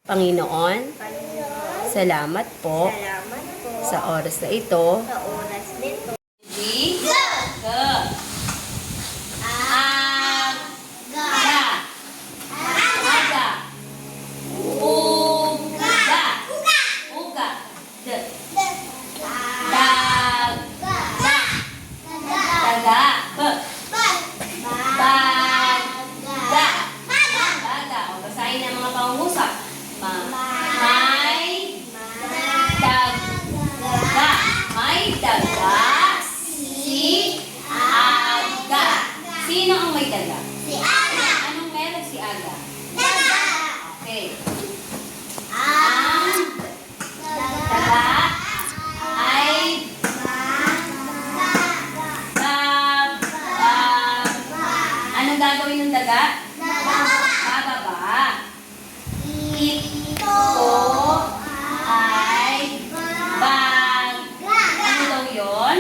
Panginoon, salamat po sa oras na ito. Sino ang may daga? Si Aga. Anong meron si Aga? Daga. Okay. Ang Daga ay anong gagawin ng daga? Bababa. Ito ay bag. Ano daw yun?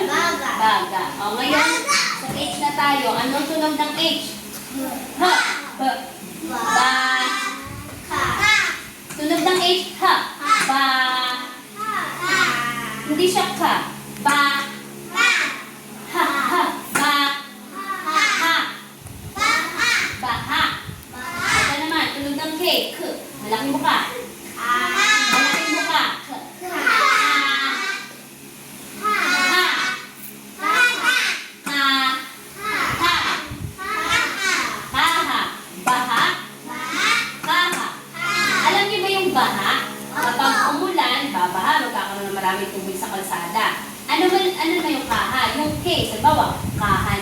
Baga. O ngayon, sa H na tayo. Anong tunog ng H? Ha. Ba. Tunog ng H. Ha. Ba. Hindi siya ka. Ba. Ha. Ha. Ba. Ha. Baha. Ito naman, tunog ng K. K. Malaking buka. Malaking buka. K. Kapag umulan, babaha, magkakaroon ng maraming tubig sa kalsada. Ano na yung kaha? Yung case, halimbawa, kaha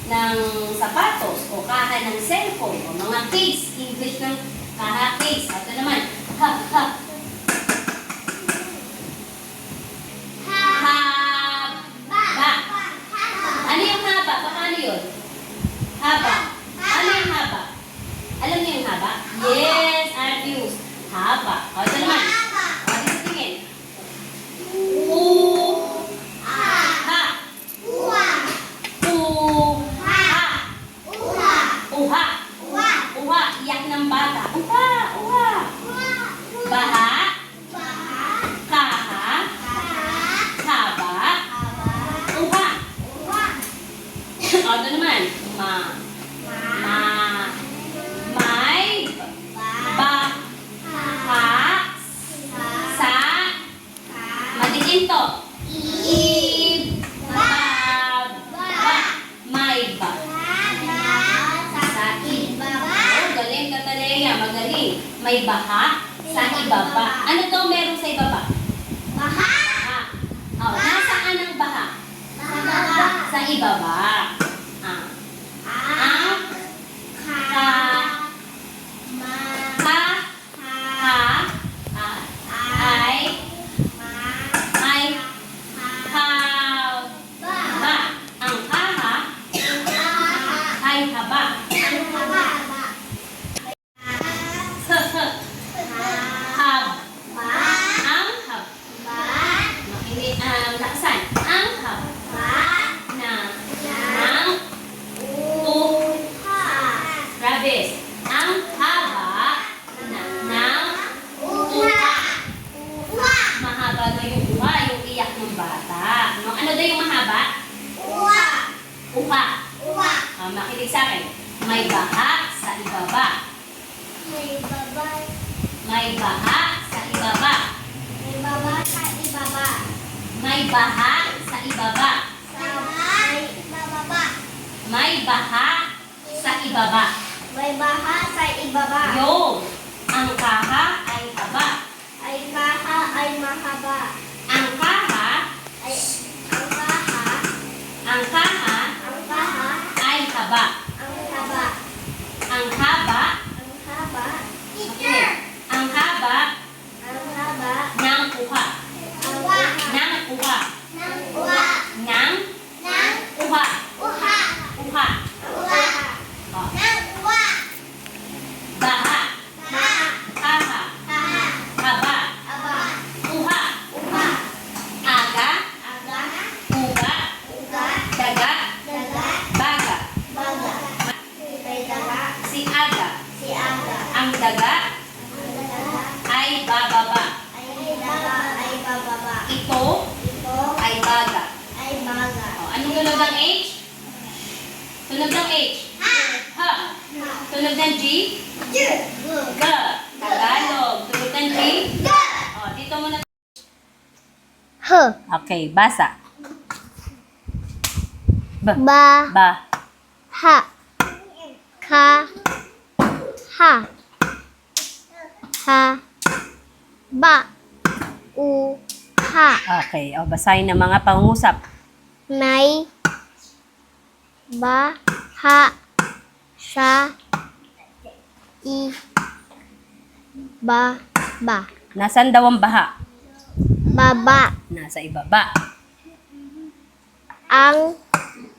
ng sapatos o kaha ng cellphone o mga case. English ng kaha, case. Ito naman, ha. Haba. Ano yung haba? Paano yun? Haba. Ano yung haba? Alam niyo yung haba? Yes, Artius. Haba. O, ito naman. O, dito tingin. Ha. Uha. Iyak ng bata. Uha. Baha. Kaha. Haba. Uha. O, ito naman. May. Madiin to. May ba. Sa ibaba. Oh, galing ka Tareya. Magaling. May baha sa ibaba. Ano to meron sa ibaba? Baha. Oh, nasaan ang baha? Sa ibaba. Ang haba ng uha. Mahaba na yung uha, yung iyak ng bata. No? Ano daw yung mahaba? Uha. Makinig sa akin. May baha sa ibaba. May baha sa ibaba. May baha sa ibaba. May baha sa ibaba. May baha sa ibaba. Yung ang kaha ay haba. Ay kaha ay mahaba. Ang kaha Ay ang kaha ay haba. ang haba. Ang haba Ang haba. okay. Ang haba Ang haba. ng uha. Ang uha. Ng uha. Ng uha. Ng Ng uha. uha. Uha. Uha. Oh. Ng uha. Baha. Baha. Kaha. Kaha. Haba. Aba. Uha. Uha. Aga. Aga. Uga. Anong tunog ng H? Tunog ng H? Ha. Tunog ng G? G. Tagalog. Tunog ng G? O, dito muna. H. Okay, basa. B. Ba. Ba. Ha. Ka. Ha. Ha. Ba. U. Ha. Okay, o, basahin ng mga pangusap. May. Ba. Ha. Sa. I. Ba. Ba. Nasaan daw ang baha? Baba. Nasa ibaba. Ang.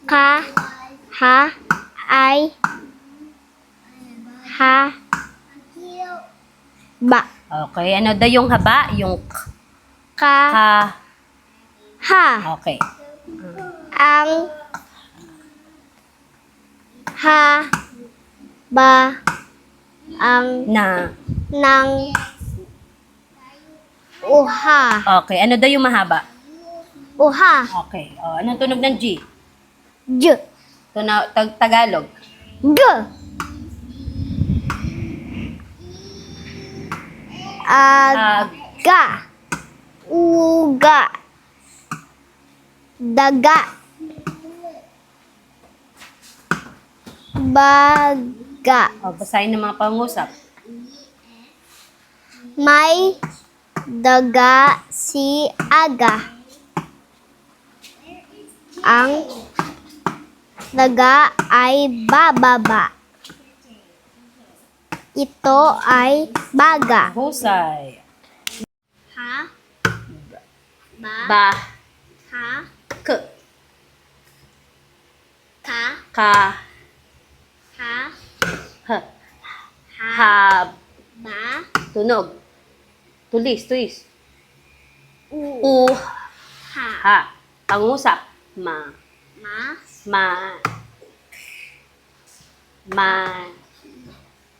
Ka. Ha. Ay. Ha. Ba. Okay, ano daw yung haba? Yung Ka. ha. Ha. Okay. Ang. Ha. Ba. Ang. Na. Nang. Uha. Okay, ano daw yung mahaba? Uha. Okay. O, anong tunog ng G? J. Tagalog. G. Aga. Uga. Daga. Baga. O, basahin ng mga pangusap. May daga si Aga. Ang daga ay bababa. Ito ay baga. Husay. Ha? Ba? Ba. Ha? K. Ka? Ka. Ha? H. Ha? Ha. Ba? Tunog. Tulis. U? U. Ha? Ha. Pangusap. Ma. Ma? Ma. Ma.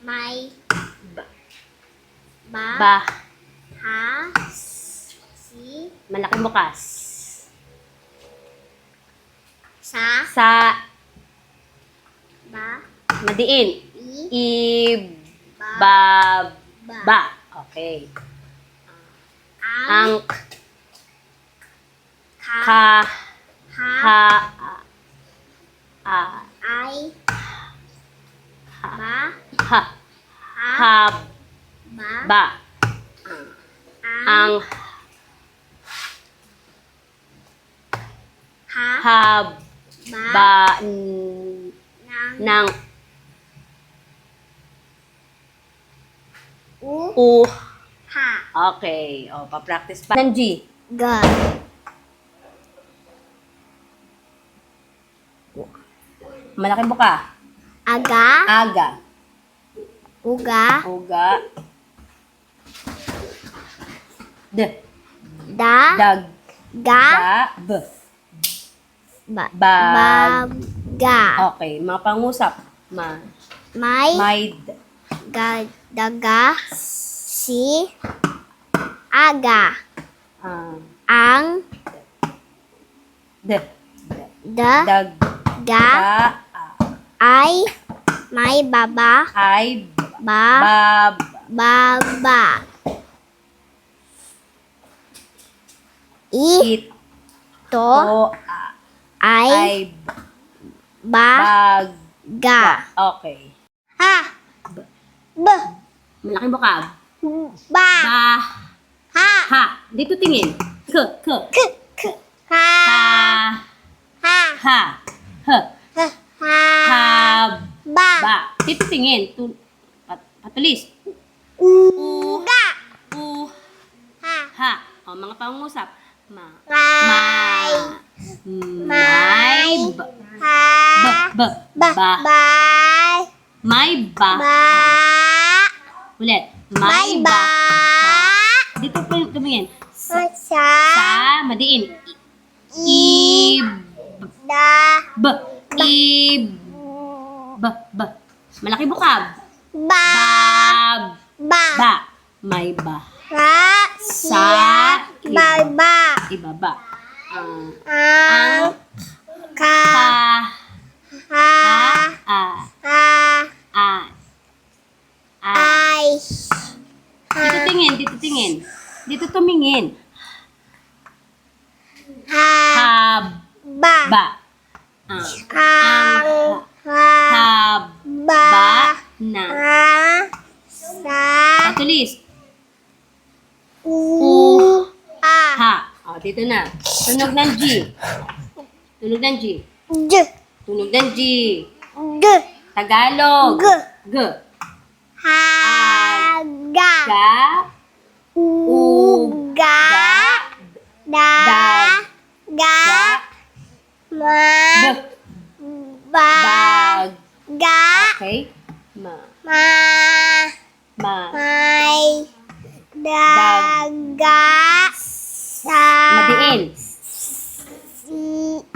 May? Ba. Ba? Ba. Ha? Si? Malaking bukas. Sa? Sa. Ba? Madiin. I? I. Ba? Ba. Ba. Okay. Ang? Ang. Ka? Ka. Ha? Ha. A. Ay? Ba? Ha. Ha? Ha. Ba? Ba. Ang? Ang. Ha? Ha. Ba? Ba. Nang? Nang. U? U. Ha? Okay. O, pa-practice pa. Ng G. Ga? Malaking buka. Aga? Aga. Uga? Uga. D. Da? Dag. Ga? Ga. B. Ba? Bag. Baga? Okay. Mga pangusap. Ma. May? Maid. Daga? Si? Aga? Ang? D. Da? Dag. Ga? Ga. Ay? May baba? Ay. Ba? Bab. Baba? It. To? To. Ay? Ay. Ba? Bag. Ga? Okay. Ha? B? Malaking bukag. Ba? Ba. Ha? Ha. Dito tingin. K. K. K? K? Ha? Ha. Ha? Ha. H. Ha? Ha. Ba? Ba. Dito tingin. Patulis. Uga? U. Ha? Ha. O, mga pangusap. Ma. May? May. B. Ha? B. Ba? Ba. Bay? May ba. Ba? Ulit. May ba? Dito po tumingin. Sa? Sa. Madiin. I. Da? B. I. B. B. Malaki bukab. Ba? Bab. Ba? Ba. May ba. Sa? Sa. Ba? Ba? Ibaba. Ang? Ba. Ah. Ang. Haba Ba. na. Sa. Patulis. U. Ha. O, dito na. Tunog ng G. Tunog ng G. J. Tunog ng G. G. Tagalog. G. G. Haga. Ga. Uga. Da. Dag. Ga. Ma. B. Ba. Bag. Ga. Okay. Ma. Ma. May. Daga. Sa. Madiin.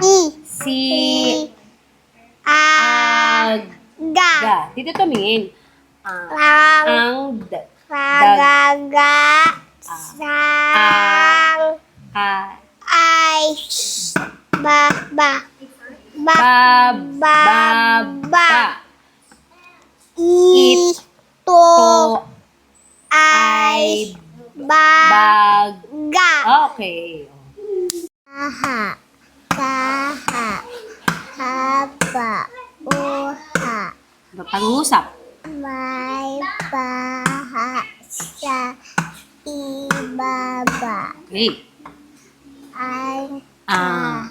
I. Si. Ag. Ag. Ga. Ga. Dito tumingin. Lang. Ang. Pagaga. Sang. Ay. Ba. Ba. Ba. Ba. Ito. To. Ay. Bag. Ga. Okay. Kaha. Kaha. Haba. Uha. Pangusap. May baha sa ibaba. Okay. Ang Ah.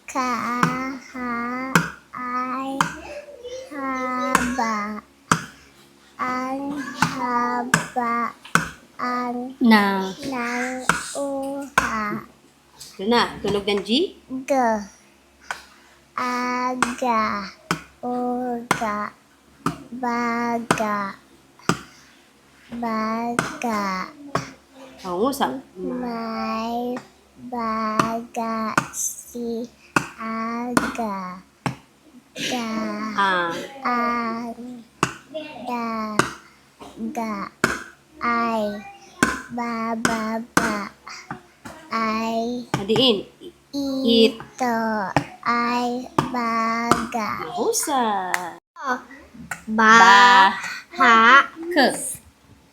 kaha ay haba. Ang haba ang Na. ng uha. Ito na. Tunog ng G. G. Aga. Uga. Baga. Baga. Pangusap. May baga si aga. Ga. Ah. Ang. Da. Ga. Ay. Bababa. Ay. Madiin. Ito. Ay. Baga. Pangusap. Ba. Ha. K.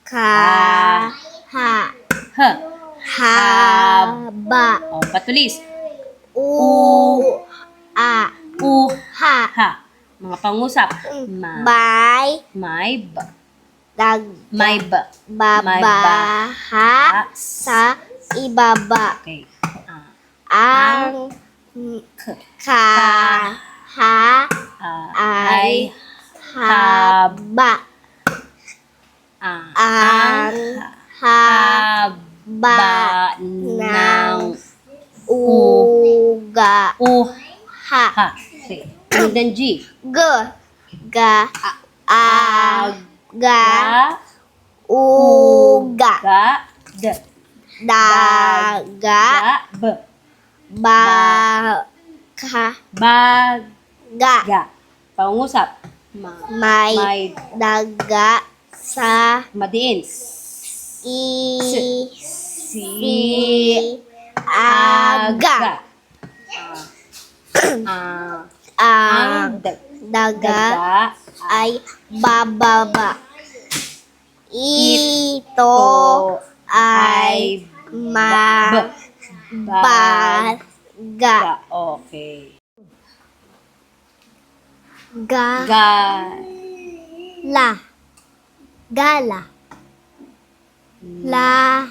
Ka. Ha. H. Haba. O, patulis. U. A. U. Ha. Ha. Mga pangusap. Ma. Bay. May ba. Dag. May ba. May Baba. Ha. Sa ibaba. Okay. Ah. Ang. K. Ka. Ha. Ay. Haba. Ang. Haba ng Uga. Ha. ha. Okay. Tunog ng G. G. Ga. Aga. Ga. Uga. Ga. D. Daga. Ga. B. Baga. Bag. Ga. Ga. Pangusap. Ma. May May. daga sa Madiin. i Si. aga. Ah. Ang Ang daga daga ay bababa. Ito to ay mabaga. ga. Okay. Ga. Ga. La. Gala. La.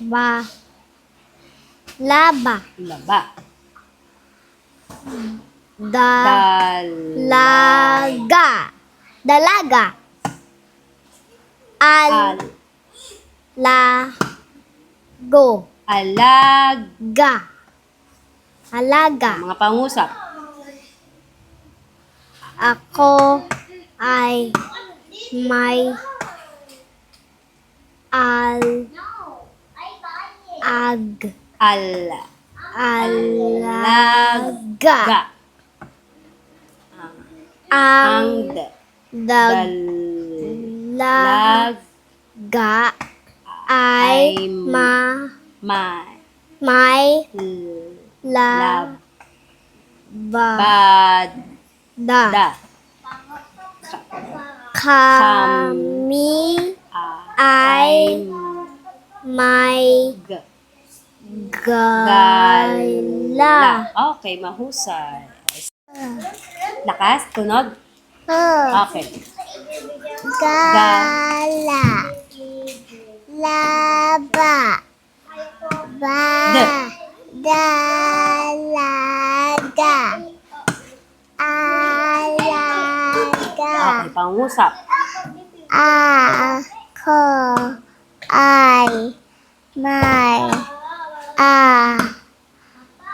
Ba. Laba. Laba. Da. Dal. Laga. Dalaga. Al. Al. La. Go. Alag. Ga. Alaga. Mga pangusap. Ako ay may ag. Al. Alaga. Ga. Ang Dal. dalaga Lag. ay Ay may Lab. labada. Bad. Da. Kami ay may G. gala. Okay, mahusay. Lakas, tunog. Okay. Gala. Laba. Ba. Dalaga. Alaga. Okay, pangusap. Ako ay may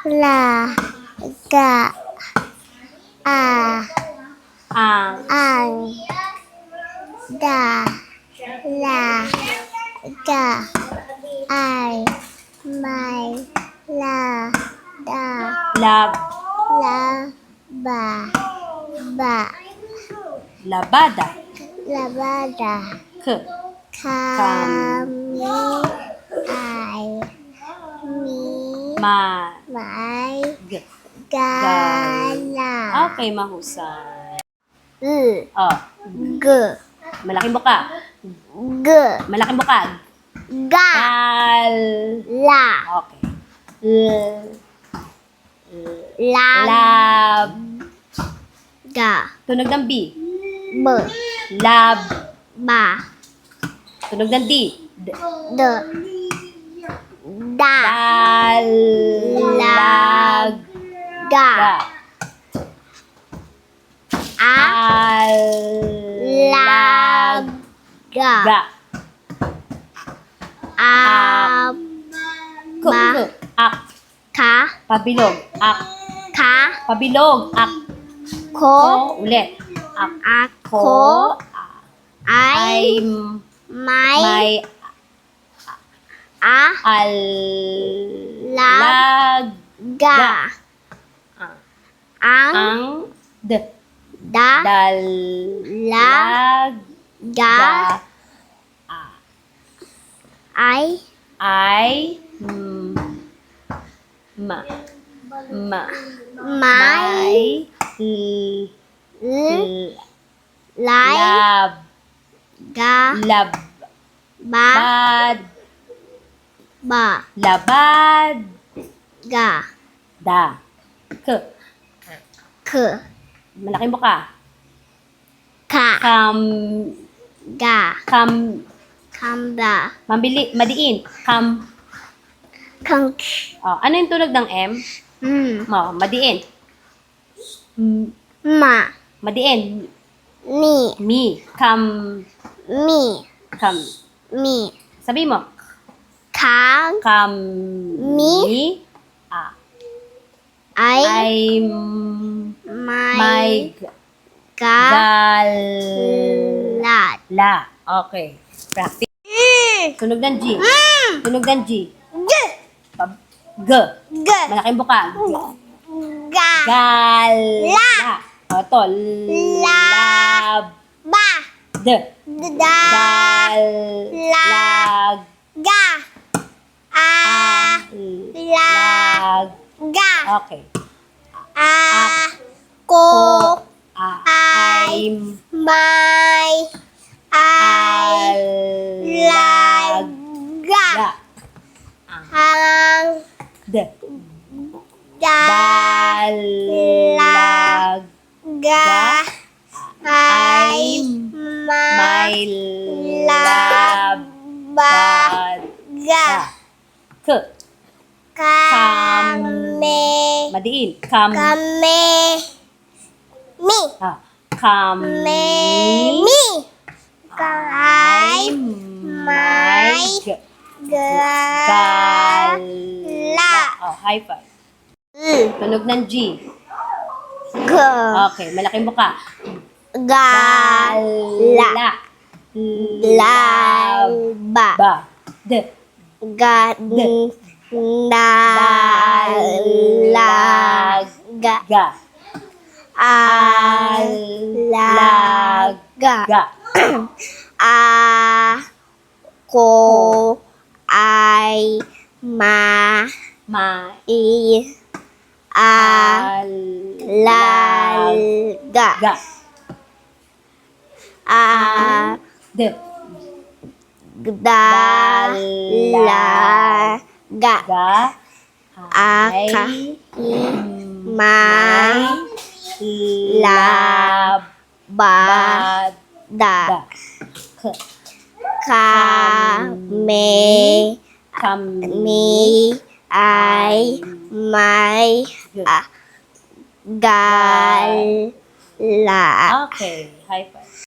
alaga. Ang Dalaga ay may lab, labada. labada. K. Kami ay may G. gala. Okay, mahusay. G. Oh, malaking buka. G. Malaking buka. Ga. Gal. La. Okay. Lab. Ga. Tunog ng B. B. Lab. Ba. Tunog ng D. D. Da. Dal. Lag. Ga. Ga. Al. Lag. Ga. Ga. Ab. K. Ak. Ka. Pabilog. Ak. Ka. Pabilog. Ak. Ko. Ulit. Ak. Ako ay May. may Al. Lag. Lag. ga. Ang Ang. D. da. Dal. Lag. Ga. Ga. Ay Ma. may lay Lab. ga Lab. ba Bad. ba Labad. ga Da. K. k Malaking buka. ka Kam. ga kamba Madiin. Kam. kang Oh, ano yung tunog ng M? Oh, madiin. ma Madiin. ni Mi. Kam. mi Kam. mi Sabi mo. kang Kam. Mi. ay I'm. may ga Gal. lat La. Okay. Practice. Tunog ng G. Tunog ng G. G. g Malaking buka. ga Gal. La. O, to. La. Lab. ba D. da Dal. La. Lag. ga Lag. ga Okay. ko I'm. may ay Lag. ga Ga. ang D. da Dal. Lag. ga ay I'm. may My lab. ba ga K. kami Madiin. Kam. kami mi Kami. mi kay may Gala. La. Oh, high five. Tunog ng G. g Okay, malaking buka. gala ba Ba. D. ga Lag. ga Ga. alaga Ga. ako ay Ma. alaga Ga. D. dalaga Ga. Aka. may Lab. Ba. Da. Kami. Kami Ay. May. Gala. Okay, high five.